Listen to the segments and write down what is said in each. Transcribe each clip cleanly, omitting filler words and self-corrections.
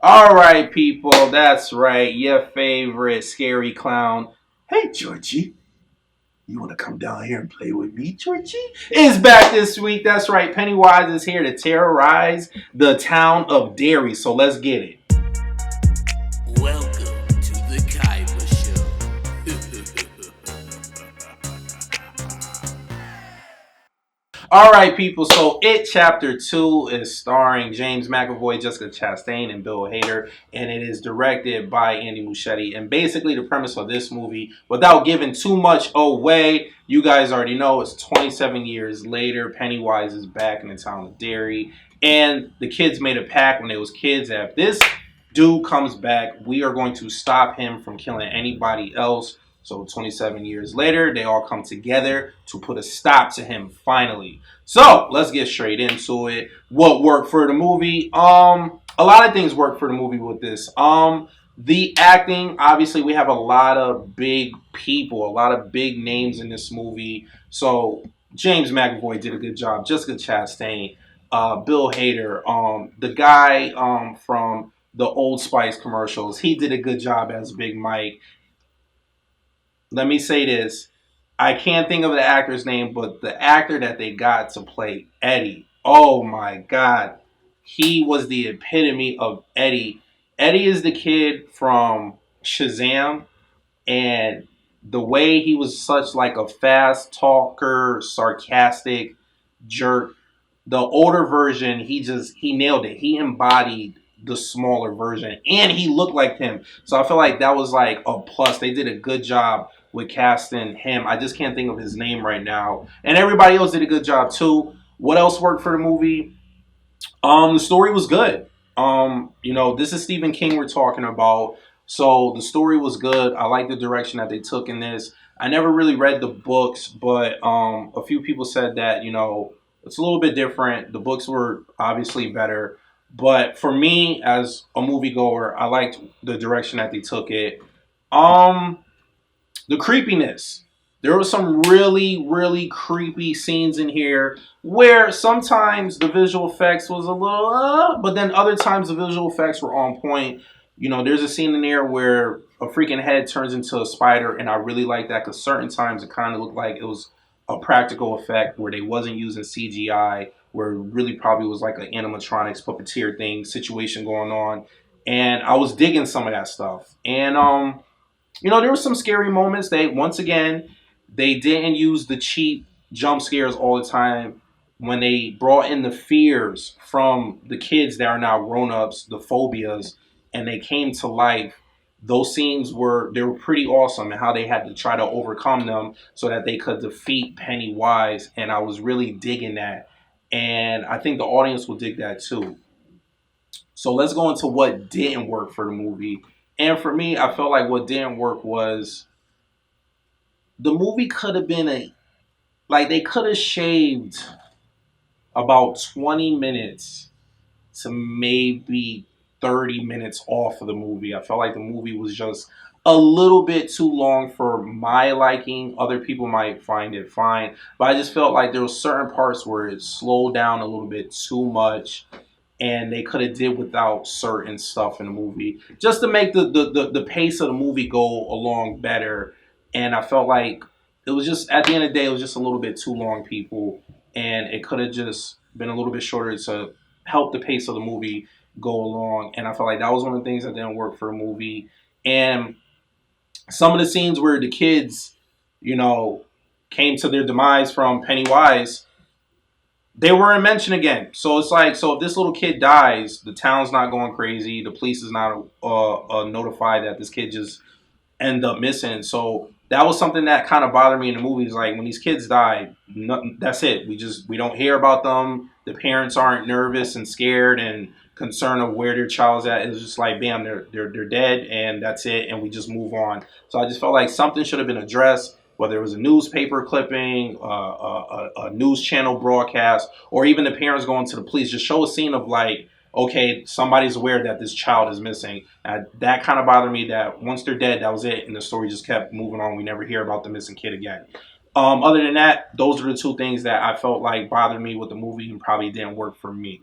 All right, people, that's right. Your favorite scary clown. Hey, Georgie, you want to come down here and play with me, Georgie? Is back this week. That's right. Pennywise is here to terrorize the town of Derry. So let's get it. Welcome to the Kaiba All right, people. So It Chapter 2 is starring James McAvoy, Jessica Chastain, and Bill Hader, and it is directed by Andy Muschietti. And basically, the premise of this movie, without giving too much away, you guys already know it's 27 years later. Pennywise is back in the town of Derry, and the kids made a pact when they was kids that if this dude comes back, we are going to stop him from killing anybody else. So 27 years later, they all come together to put a stop to him finally. So let's get straight into it. What worked for the movie? A lot of things worked for the movie with this. The acting, obviously, we have a lot of big people, a lot of big names in this movie. So James McAvoy did a good job. Jessica Chastain, Bill Hader, the guy from the Old Spice commercials, he did a good job as Big Mike. Let me say this. I can't think of the actor's name, but the actor that they got to play Eddie, oh my God. He was the epitome of Eddie. Eddie is the kid from Shazam, and the way he was such like a fast talker, sarcastic jerk. The older version, he nailed it. He embodied the smaller version, and he looked like him. So I feel like that was like a plus. They did a good job with casting him. I just can't think of his name right now, and everybody else did a good job too. What else worked for the movie? The story was good. This is Stephen King we're talking about. So the story was good. I like the direction that they took in this. I never really read the books, but a few people said that, it's a little bit different. The books were obviously better. But for me, as a moviegoer, I liked the direction that they took it. Um, the creepiness. There were some really, really creepy scenes in here where sometimes the visual effects was a little, but then other times the visual effects were on point. There's a scene in there where a freaking head turns into a spider, and I really like that because certain times it kind of looked like it was a practical effect where they wasn't using CGI, where it really probably was like an animatronics puppeteer thing situation going on, and I was digging some of that stuff. And there were some scary moments. They didn't use the cheap jump scares all the time. When they brought in the fears from the kids that are now grown ups, the phobias, and they came to life. Those scenes were pretty awesome, and how they had to try to overcome them so that they could defeat Pennywise. And I was really digging that, and I think the audience will dig that too. So let's go into what didn't work for the movie. And for me, I felt like what didn't work was the movie could have been they could have shaved about 20 minutes to maybe 30 minutes off of the movie. I felt like the movie was just a little bit too long for my liking. Other people might find it fine, but I just felt like there were certain parts where it slowed down a little bit too much, and they could have did without certain stuff in the movie just to make the pace of the movie go along better. And I felt like it was just, at the end of the day, it was just a little bit too long, people, and it could have just been a little bit shorter to help the pace of the movie go along. And I felt like that was one of the things that didn't work for the movie. And some of the scenes where the kids, you know, came to their demise from Pennywise, they weren't mentioned again. So it's like, so if this little kid dies, the town's not going crazy. The police is not notified that this kid just end up missing. So that was something that kind of bothered me in the movies. Like when these kids die, that's it. We don't hear about them. The parents aren't nervous and scared and concerned of where their child's at. It's just like, bam, they're dead, and that's it, and we just move on. So I just felt like something should have been addressed, whether it was a newspaper clipping, a news channel broadcast, or even the parents going to the police. Just show a scene of like, okay, somebody's aware that this child is missing. That kind of bothered me that once they're dead, that was it. And the story just kept moving on. We never hear about the missing kid again. Other than that, those are the two things that I felt like bothered me with the movie and probably didn't work for me.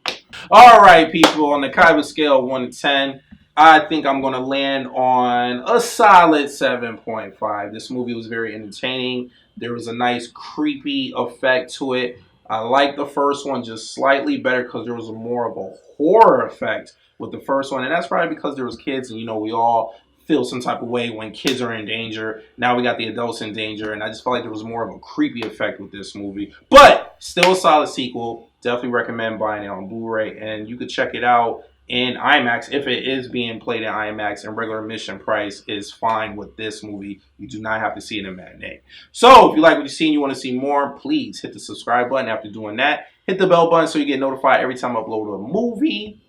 All right, people, on the Kaiba scale of 1 to 10, I think I'm going to land on a solid 7.5. This movie was very entertaining. There was a nice creepy effect to it. I like the first one just slightly better because there was more of a horror effect with the first one. And that's probably because there was kids and, we all feel some type of way when kids are in danger. Now we got the adults in danger. And I just felt like there was more of a creepy effect with this movie. But still a solid sequel. Definitely recommend buying it on Blu-ray, and you could check it out in IMAX if it is being played in IMAX. And regular admission price is fine with this movie. You do not have to see it in matinee. So if you like what you see and you want to see more, please hit the subscribe button. After doing that, hit the bell button so you get notified every time I upload a movie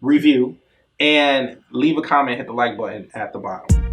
review, and leave a comment. Hit the like button at the bottom.